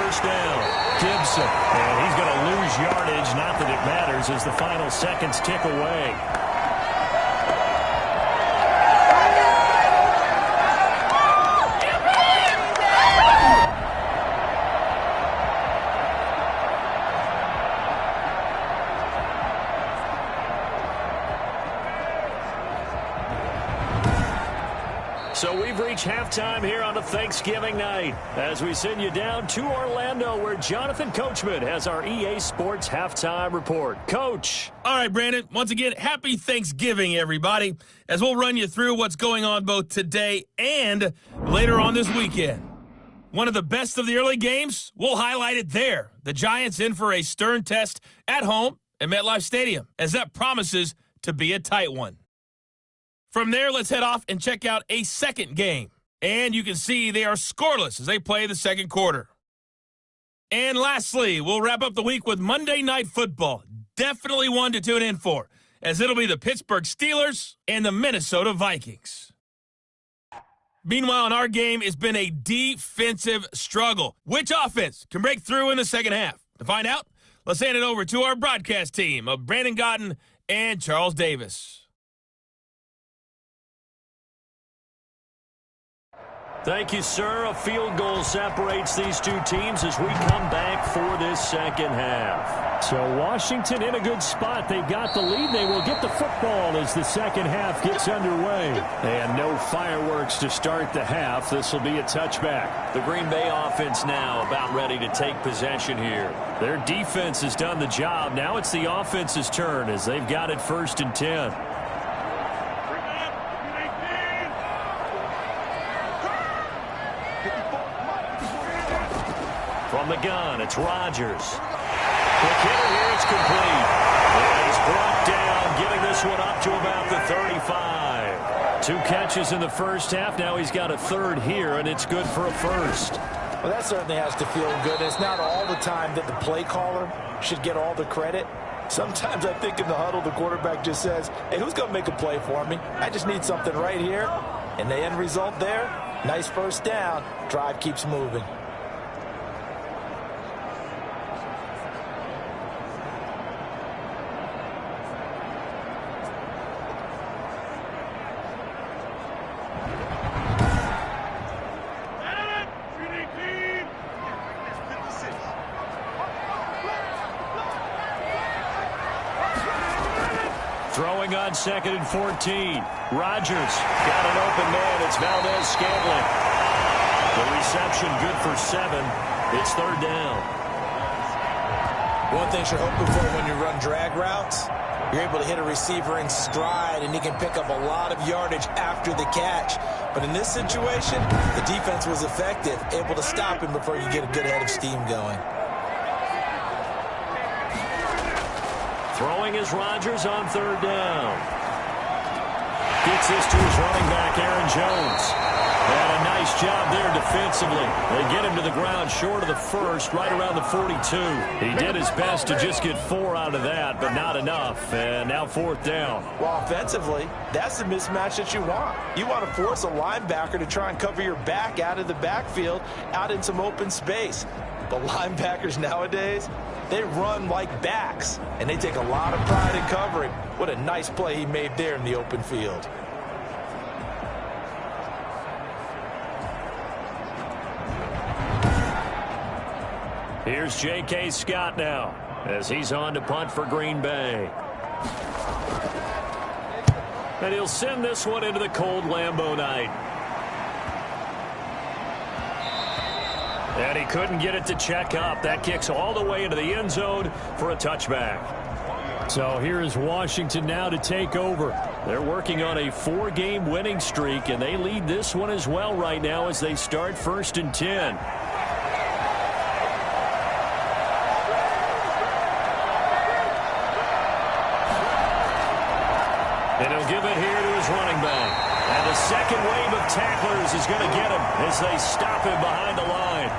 first down. Gibson, and he's going to lose yardage. Not that it matters as the final seconds tick away. So we've reached halftime here on a Thanksgiving night as we send you down to Orlando where Jonathan Coachman has our EA Sports Halftime Report. Coach. All right, Brandon. Once again, happy Thanksgiving, everybody, as we'll run you through what's going on both today and later on this weekend. One of the best of the early games, we'll highlight it there. The Giants in for a stern test at home at MetLife Stadium, as that promises to be a tight one. From there, let's head off and check out a second game. And you can see they are scoreless as they play the second quarter. And lastly, we'll wrap up the week with Monday Night Football. Definitely one to tune in for, as it'll be the Pittsburgh Steelers and the Minnesota Vikings. Meanwhile, in our game, it's been a defensive struggle. Which offense can break through in the second half? To find out, let's hand it over to our broadcast team of Brandon Godden and Charles Davis. Thank you, sir. A field goal separates these two teams as we come back for this second half. So Washington in a good spot. They've got the lead. They will get the football as the second half gets underway. And no fireworks to start the half. This will be a touchback. The Green Bay offense now about ready to take possession here. Their defense has done the job. Now it's the offense's turn as they've got it 1st and 10. From the gun, it's Rodgers. Quick hitter here, it's complete. And he's brought down, getting this one up to about the 35. 2 catches in the first half. Now he's got a third here, and it's good for a first. Well, that certainly has to feel good. It's not all the time that the play caller should get all the credit. Sometimes I think in the huddle, the quarterback just says, hey, who's going to make a play for me? I just need something right here. And the end result there, nice first down. Drive keeps moving. Throwing on 2nd and 14. Rodgers got an open man. It's Valdez-Scantling. The reception good for 7. It's 3rd down. One thing you're hoping for when you run drag routes, you're able to hit a receiver in stride, and he can pick up a lot of yardage after the catch. But in this situation, the defense was effective, able to stop him before you get a good head of steam going. Throwing is Rodgers on 3rd down. Gets this to his running back, Aaron Jones. And a nice job there defensively. They get him to the ground short of the first, right around the 42. He did his best to just get 4 out of that, but not enough. And now 4th down. Well, offensively, that's the mismatch that you want. You want to force a linebacker to try and cover your back out of the backfield, out in some open space. The linebackers nowadays, they run like backs, and they take a lot of pride in covering. What a nice play he made there in the open field. Here's J.K. Scott now as he's on to punt for Green Bay. And he'll send this one into the cold Lambeau night. And he couldn't get it to check up. That kicks all the way into the end zone for a touchback. So here is Washington now to take over. They're working on a 4-game winning streak, and they lead this one as well right now as they start 1st and 10. And he'll give it here to his running back. And the second wave of tacklers is going to get him as they stop him behind the line.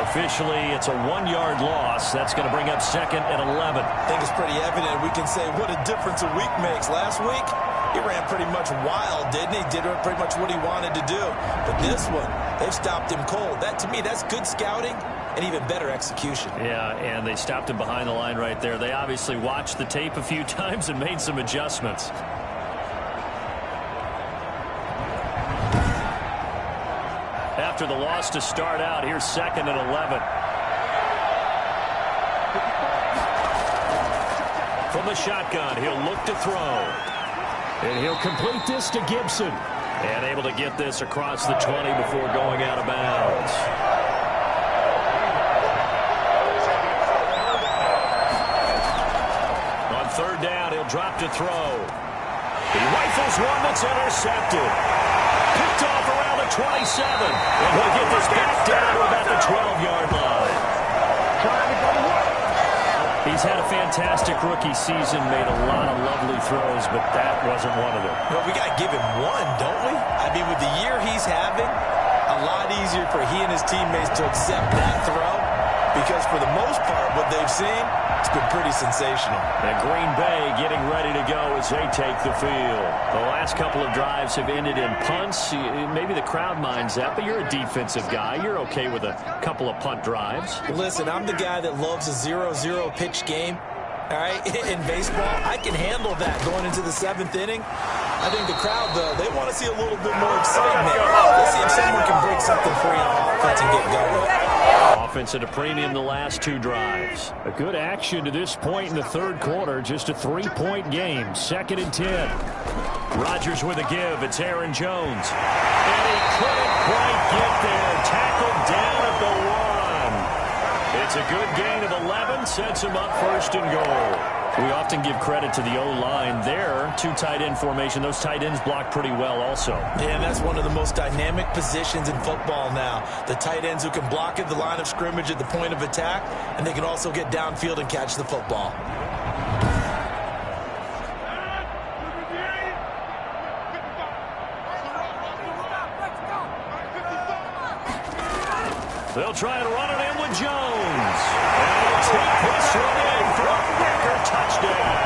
Officially, it's a 1-yard loss. That's going to bring up 2nd and 11. I think it's pretty evident. We can say what a difference a week makes. Last week, he ran pretty much wild, didn't he? Did pretty much what he wanted to do. But this one, They've stopped him cold. That, to me, that's good scouting and even better execution. Yeah, and they stopped him behind the line right there. They obviously watched the tape a few times and made some adjustments. After the loss to start out, here's 2nd and 11. From the shotgun, he'll look to throw. And he'll complete this to Gibson. And able to get this across the 20 before going out of bounds. On 3rd down, he'll drop to throw. He rifles one that's intercepted. Picked off around the 27. And he'll get this back down to about the 12-yard line. He's had a fantastic rookie season, made a lot of lovely throws, but that wasn't one of them. Well, we got to give him one, don't we? I mean, with the year he's having, a lot easier for he and his teammates to accept that throw because for the most part, what they've seen, it's been pretty sensational. And Green Bay getting ready to go as they take the field. The last couple of drives have ended in punts. Maybe the crowd minds that, but you're a defensive guy. You're okay with a couple of punt drives. Listen, I'm the guy that loves a 0-0 pitch game. All right, in baseball, I can handle that going into the 7th inning. I think the crowd, though, they want to see a little bit more excitement. Let's see if someone can break something free on offense and get going. Offense at a premium the last 2 drives. A good action to this point in the 3rd quarter. Just a 3-point game. 2nd and 10. Rodgers with a give. It's Aaron Jones. And he couldn't quite get there. Tackled down at the 1. It's a good gain of 11. Sets him up 1st and goal. We often give credit to the O-line there. 2 tight end formation. Those tight ends block pretty well also. Yeah, and that's one of the most dynamic positions in football now. The tight ends who can block at the line of scrimmage at the point of attack, and they can also get downfield and catch the football. They'll try to run it in with Jones. And he'll take this one in for a record touchdown.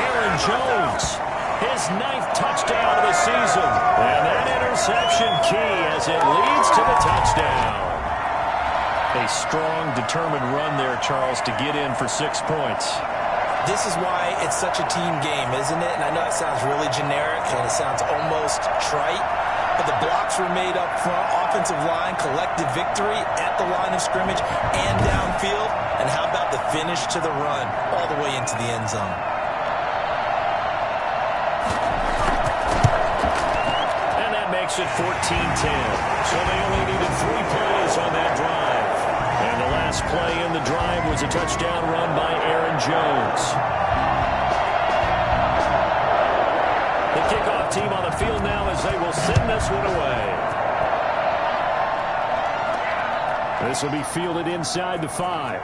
Aaron Jones, his 9th touchdown of the season. And that interception key as it leads to the touchdown. A strong, determined run there, Charles, to get in for 6 points. This is why it's such a team game, isn't it? And I know it sounds really generic and it sounds almost trite. But the blocks were made up front, offensive line, collective victory at the line of scrimmage and downfield. And how about the finish to the run all the way into the end zone? And that makes it 14-10. So they only needed 3 plays on that drive. And the last play in the drive was a touchdown run by Aaron Jones. The kickoff team on the field now as they will send this one away. This will be fielded inside the 5.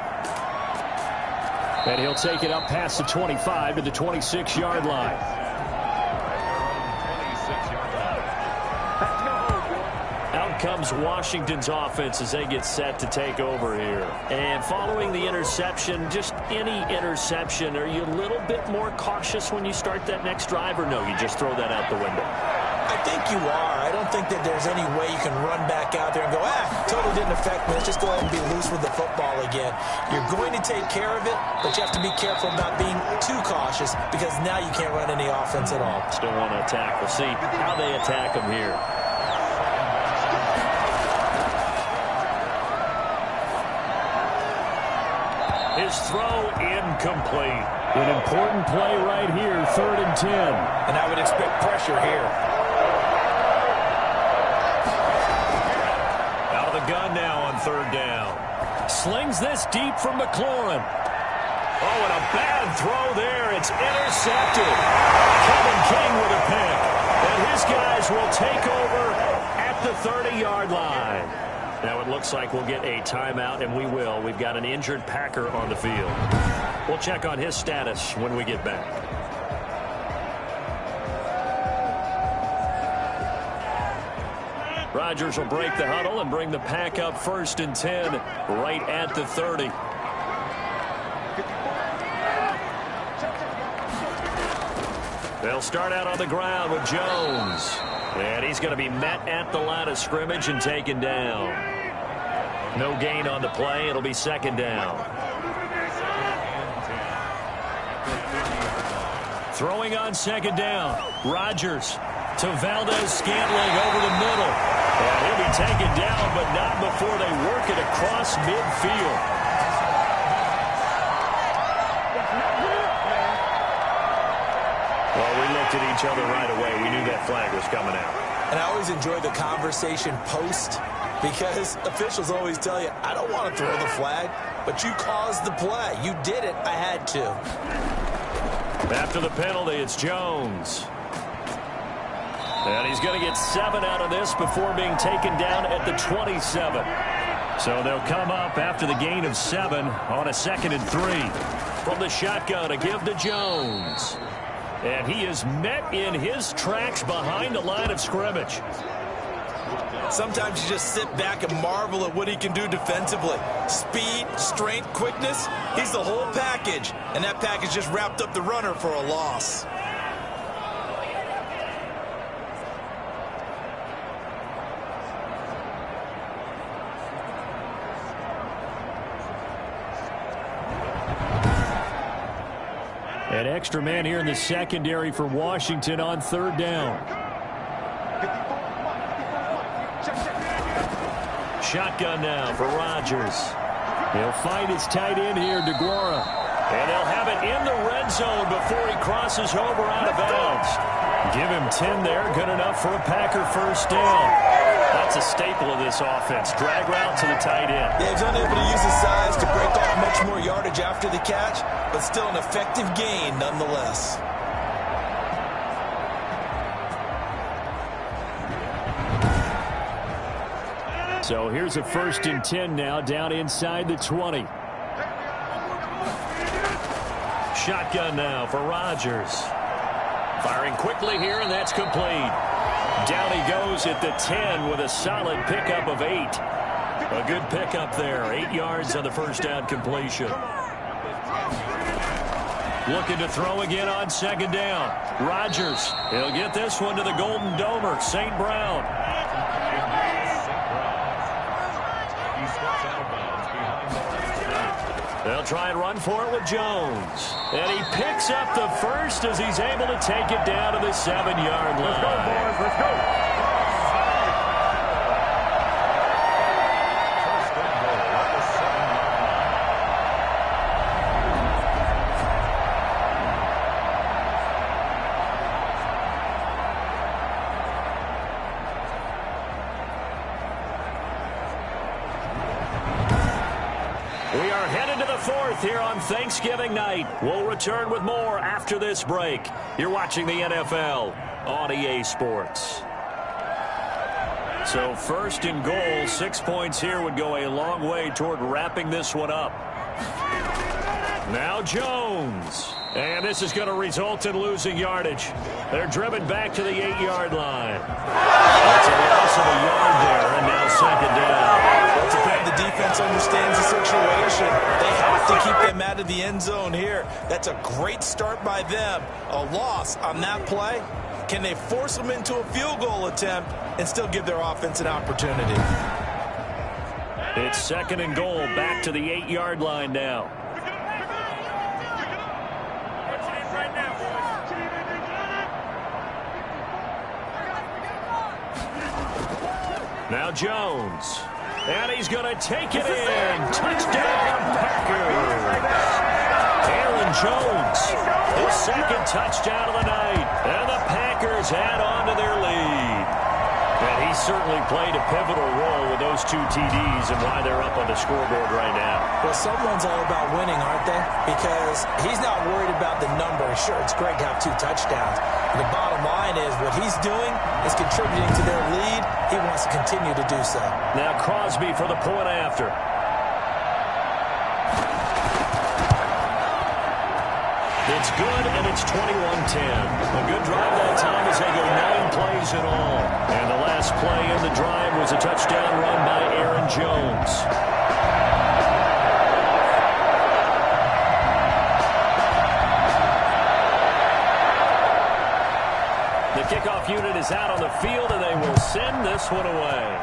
And he'll take it up past the 25 to the 26-yard line. Out comes Washington's offense as they get set to take over here. And following the interception, just any interception, are you a little bit more cautious when you start that next drive, or no, you just throw that out the window? I think you are. I don't think that there's any way you can run back out there and go, totally didn't affect me. Let's just go ahead and be loose with the football again. You're going to take care of it, but you have to be careful about being too cautious because now you can't run any offense at all. Still want to attack. We'll see how they attack them here. His throw incomplete. An important play right here, 3rd and 10. And I would expect pressure here. Out of the gun now on 3rd down. Slings this deep from McLaurin. Oh, and a bad throw there. It's intercepted. Kevin King with a pick. And his guys will take over at the 30-yard line. Now it looks like we'll get a timeout, and we will. We've got an injured Packer on the field. We'll check on his status when we get back. Rodgers will break the huddle and bring the Pack up 1st and 10 right at the 30. They'll start out on the ground with Jones. And he's going to be met at the line of scrimmage and taken down. No gain on the play. It'll be second down. Throwing on second down. Rodgers to Valdez-Scantling over the middle. And he'll be taken down, but not before they work it across midfield. Well, we looked at each other right away. We knew that flag was coming out. And I always enjoy the conversation post because officials always tell you, I don't want to throw the flag, but you caused the play. You did it. I had to. After the penalty, it's Jones. And he's going to get 7 out of this before being taken down at the 27. So they'll come up after the gain of 7 on a 2nd and 3. From the shotgun, to give to Jones. And he is met in his tracks behind the line of scrimmage. Sometimes you just sit back and marvel at what he can do defensively. Speed, strength, quickness, he's the whole package. And that package just wrapped up the runner for a loss. An extra man here in the secondary for Washington on 3rd down. Shotgun now for Rodgers. He'll find his tight end here, DeGuara. And they'll have it in the red zone before he crosses over out of bounds. Give him 10 there, good enough for a Packer first down. That's a staple of this offense. Drag route to the tight end. Yeah, he's unable to use his size to break off much more yardage after the catch, but still an effective gain nonetheless. So here's a 1st and 10 now, down inside the 20. Shotgun now for Rodgers. Firing quickly here, and that's complete. Down he goes at the 10 with a solid pickup of 8. A good pickup there. 8 yards on the first down completion. Looking to throw again on 2nd down. Rodgers. He'll get this one to the Golden Domer, St. Brown. They'll try and run for it with Jones. And he picks up the first as he's able to take it down to the 7-yard line. Let's go, boys. Let's go. We are headed to the 4th here on Thanksgiving night. We'll return with more after this break. You're watching the NFL on EA Sports. So 1st and goal, 6 points here would go a long way toward wrapping this one up. Now Jones. And this is going to result in losing yardage. They're driven back to the 8-yard line. That's a loss of a yard there, and now 2nd down. The defense understands the situation. They have to keep them out of the end zone here. That's a great start by them. A loss on that play. Can they force them into a field goal attempt and still give their offense an opportunity? It's 2nd and goal, back to the 8-yard line now. Now Jones. And he's going to take it in. Touchdown, Packers. Aaron Jones, his 2nd touchdown of the night. And the Packers add on to their lead. And he certainly played a pivotal role with those 2 TDs and why they're up on the scoreboard right now. Well, someone's all about winning, aren't they? Because he's not worried about the number. Sure, it's great to have 2 touchdowns. The bottom line is what he's doing is contributing to their lead. He wants to continue to do so. Now Crosby for the point after. It's good, and it's 21-10. A good drive that time as they go 9 plays in all. And the last play in the drive was a touchdown run by Aaron Jones. The kickoff unit is out on the field, and they will send this one away.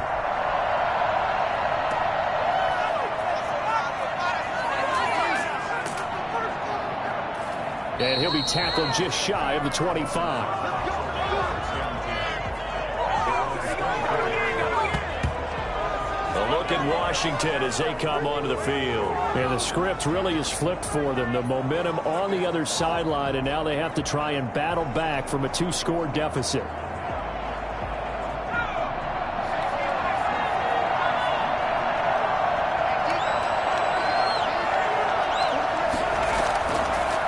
And he'll be tackled just shy of the 25. Look at Washington as they come onto the field. And the script really is flipped for them. The momentum on the other sideline, and now they have to try and battle back from a 2-score deficit.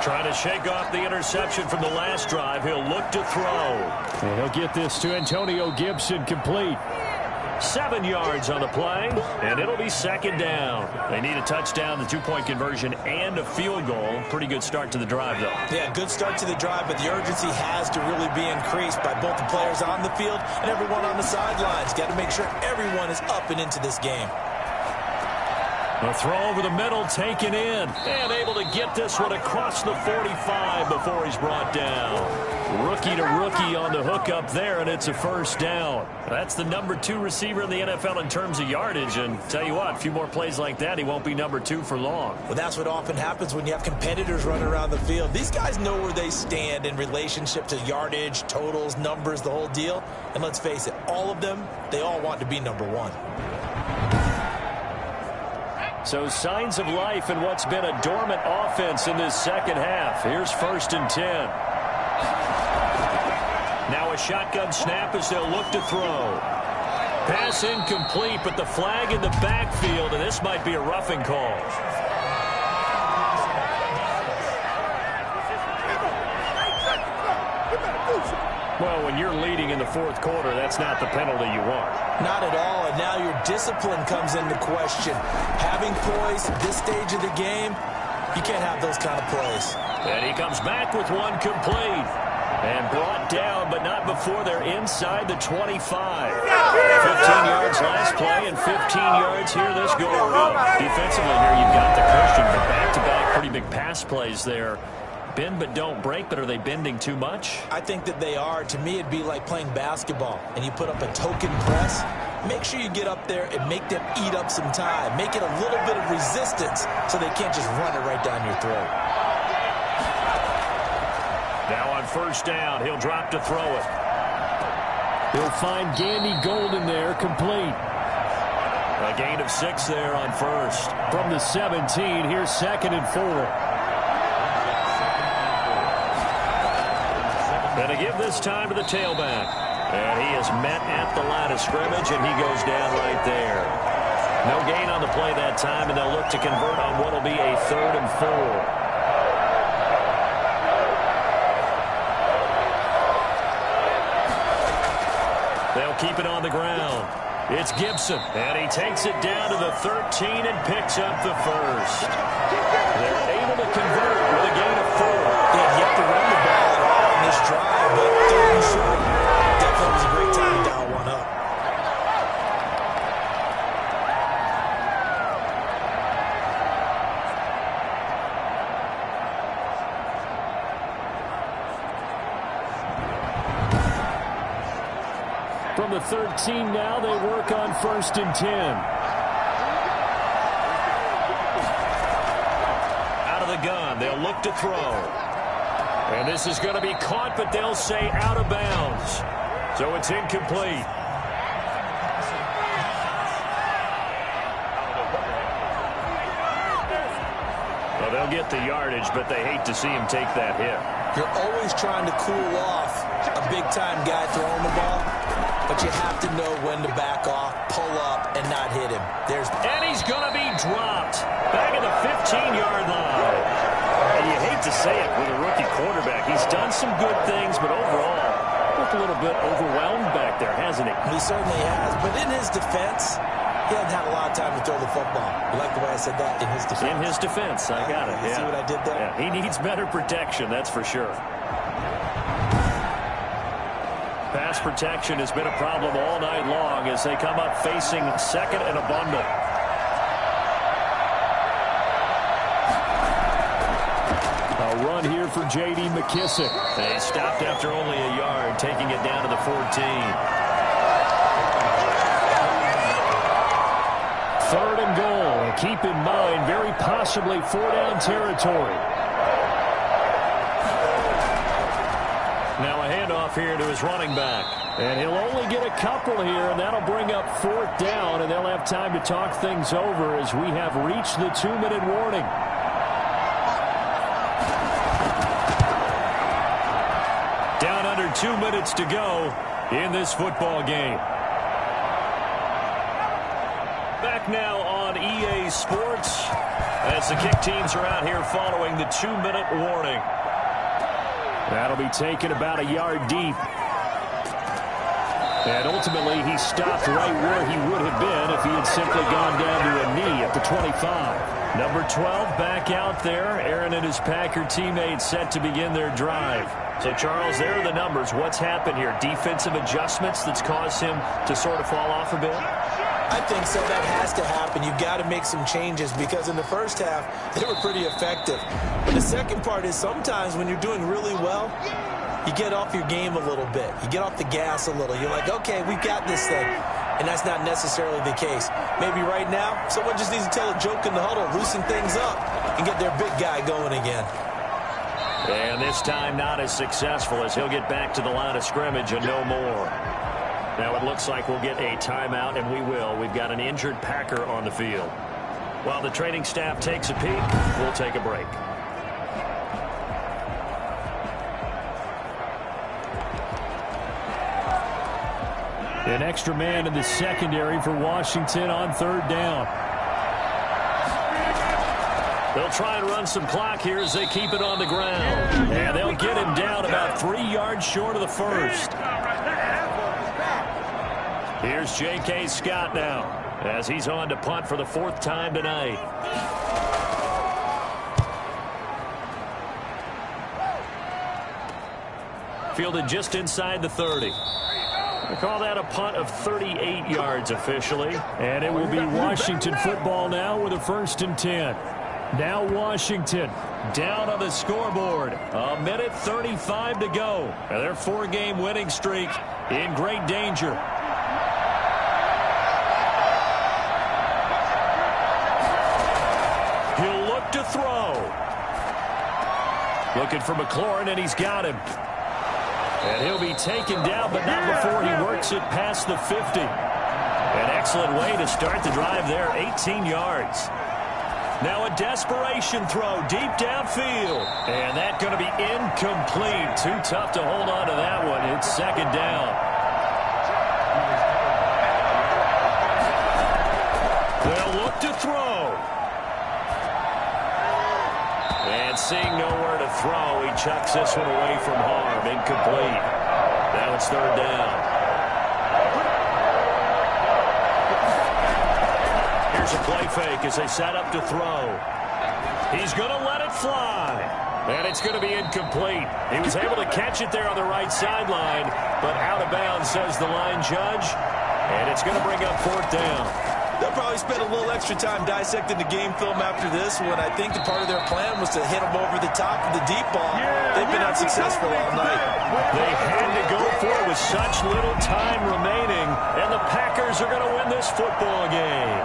Trying to shake off the interception from the last drive. He'll look to throw. And he'll get this to Antonio Gibson, complete. 7 yards on the play, and it'll be second down. They need a touchdown, the 2-point conversion, and a field goal. Pretty good start to the drive, though. Yeah, good start to the drive, but the urgency has to really be increased by both the players on the field and everyone on the sidelines. Got to make sure everyone is up and into this game. A throw over the middle, taken in, and able to get this one across the 45 before he's brought down. Rookie to rookie on the hook up there, and it's a first down. That's the number 2 receiver in the NFL in terms of yardage, and tell you what, a few more plays like that, he won't be number 2 for long. Well, that's what often happens when you have competitors running around the field. These guys know where they stand in relationship to yardage, totals, numbers, the whole deal. And let's face it, all of them, they all want to be number 1. So signs of life in what's been a dormant offense in this second half. Here's 1st and 10. Now a shotgun snap as they'll look to throw. Pass incomplete, but the flag in the backfield, and this might be a roughing call. Well, when you're leading in the 4th quarter, that's not the penalty you want. Not at all, and now your discipline comes into question. Having poise at this stage of the game, you can't have those kind of plays. And he comes back with one complete. And brought down, but not before they're inside the 25. 15 yards last play and 15 yards here this go-around. Defensively here, you've got the cushion, but back-to-back pretty big pass plays there. Bend but don't break, but are they bending too much? I think that they are. To me, it'd be like playing basketball, and you put up a token press. Make sure you get up there and make them eat up some time. Make it a little bit of resistance so they can't just run it right down your throat. Now on 1st down, he'll drop to throw it. He'll find Gandy Golden there, complete. A gain of 6 there on 1st. From the 17, here's 2nd and 4. And to give this time to the tailback. And he is met at the line of scrimmage, and he goes down right there. No gain on the play that time, and they'll look to convert on what will be a 3rd and 4. They'll keep it on the ground. It's Gibson, and he takes it down to the 13 and picks up the 1st. They're able to convert with a gain of 4. Yeah, you have to run the ball at all on this drive, but 3rd and short. Definitely was a great time to dial one up. From the 13 now, they work on 1st and 10. Out of the gun, they'll look to throw. And this is going to be caught, but they'll say out of bounds. So it's incomplete. Well, they'll get the yardage, but they hate to see him take that hit. You're always trying to cool off a big-time guy throwing the ball, but you have to know when to back off, pull up, and not hit him. And he's going to be dropped back at the 15-yard line. And you hate to say it with a rookie quarterback. He's done some good things, but overall, looked a little bit overwhelmed back there, hasn't he? He certainly has, but in his defense, he hasn't had a lot of time to throw the football. You like the way I said that? In his defense. In his defense, I got it. You see what I did there? Yeah, he needs better protection, that's for sure. Pass protection has been a problem all night long as they come up facing 2nd and a bundle. A run here for J.D. McKissick. They stopped after only a yard, taking it down to the 14. 3rd and goal. Keep in mind, very possibly 4-down territory. Now a handoff here to his running back. And he'll only get a couple here, and that'll bring up 4th down, and they'll have time to talk things over as we have reached the 2-minute warning. Down under 2 minutes to go in this football game. Back now on EA Sports as the kick teams are out here following the 2-minute warning. That'll be taken about a yard deep. And ultimately, he stopped right where he would have been if he had simply gone down to a knee at the 25. Number 12 back out there. Aaron and his Packer teammates set to begin their drive. So, Charles, there are the numbers. What's happened here? Defensive adjustments that's caused him to sort of fall off a bit? I think so. That has to happen. You've got to make some changes because in the first half, they were pretty effective. But the second part is sometimes when you're doing really well, you get off your game a little bit. You get off the gas a little. You're like, okay, we've got this thing. And that's not necessarily the case. Maybe right now, someone just needs to tell a joke in the huddle, loosen things up, and get their big guy going again. And this time not as successful as he'll get back to the line of scrimmage and no more. Now it looks like we'll get a timeout, and we will. We've got an injured Packer on the field. While the training staff takes a peek, we'll take a break. An extra man in the secondary for Washington on 3rd down. They'll try and run some clock here as they keep it on the ground. And they'll get him down about 3 yards short of the first. Here's J.K. Scott now as he's on to punt for the 4th time tonight. Fielded just inside the 30. I call that a punt of 38 yards officially. And it will be Washington football now with a 1st and 10. Now Washington down on the scoreboard. 1:35 to go. And their 4-game winning streak in great danger. He'll look to throw. Looking for McLaurin, and he's got him. And he'll be taken down, but not before he works it past the 50. An excellent way to start the drive there, 18 yards. Now a desperation throw deep downfield. And that's going to be incomplete. Too tough to hold on to that one. It's 2nd down. They'll look to throw. And seeing nowhere to throw, he chucks this one away from harm. Incomplete. Now it's 3rd down. Here's a play fake as they set up to throw. He's going to let it fly. And it's going to be incomplete. He was able to catch it there on the right sideline, but out of bounds, says the line judge. And it's going to bring up 4th down. They'll probably spend a little extra time dissecting the game film after this one. I think the part of their plan was to hit them over the top of the deep ball. They've been unsuccessful all night. They had to go for it with such little time remaining, and the Packers are going to win this football game.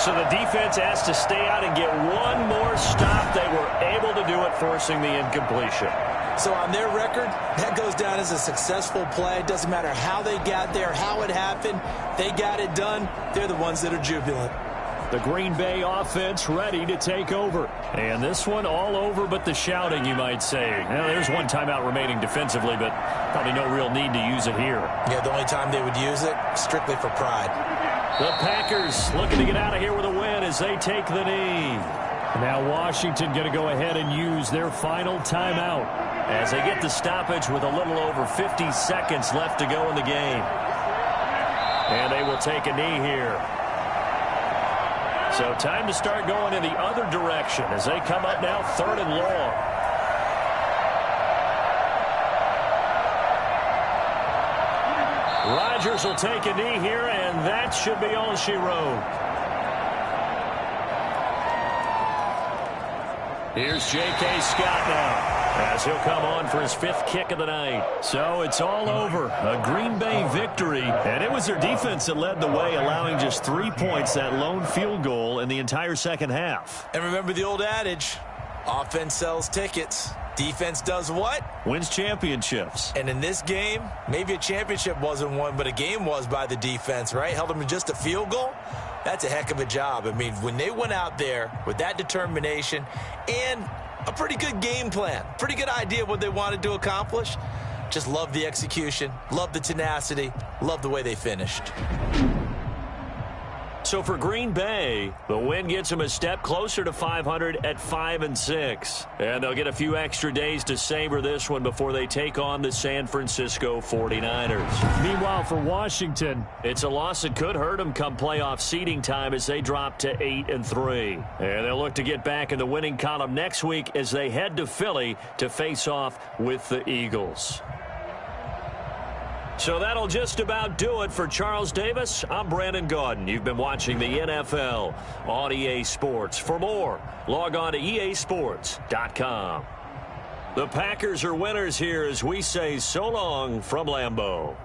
So the defense has to stay out and get one more stop. They were able to do it, forcing the incompletion. So on their record, that goes down as a successful play. It doesn't matter how they got there, how it happened. They got it done. They're the ones that are jubilant. The Green Bay offense ready to take over. And this one all over but the shouting, you might say. Now, there's one timeout remaining defensively, but probably no real need to use it here. Yeah, the only time they would use it, strictly for pride. The Packers looking to get out of here with a win as they take the knee. Now Washington going to go ahead and use their final timeout as they get the stoppage with a little over 50 seconds left to go in the game. And they will take a knee here. So time to start going in the other direction as they come up now 3rd and long. Rodgers will take a knee here, and that should be all she wrote. Here's J.K. Scott now, as he'll come on for his 5th kick of the night. So it's all over. A Green Bay victory. And it was their defense that led the way, allowing just 3 points, that lone field goal in the entire second half. And remember the old adage, offense sells tickets. Defense does what? Wins championships. And in this game, maybe a championship wasn't won, but a game was by the defense, right? Held them to just a field goal. That's a heck of a job. I mean, when they went out there with that determination and a pretty good game plan, pretty good idea what they wanted to accomplish, just love the execution, love the tenacity, love the way they finished. So for Green Bay, the win gets them a step closer to 500 at 5-6. And they'll get a few extra days to savor this one before they take on the San Francisco 49ers. Meanwhile, for Washington, it's a loss that could hurt them come playoff seeding time as they drop to 8-3. And they'll look to get back in the winning column next week as they head to Philly to face off with the Eagles. So that'll just about do it for Charles Davis. I'm Brandon Gaudin. You've been watching the NFL on EA Sports. For more, log on to easports.com. The Packers are winners here as we say so long from Lambeau.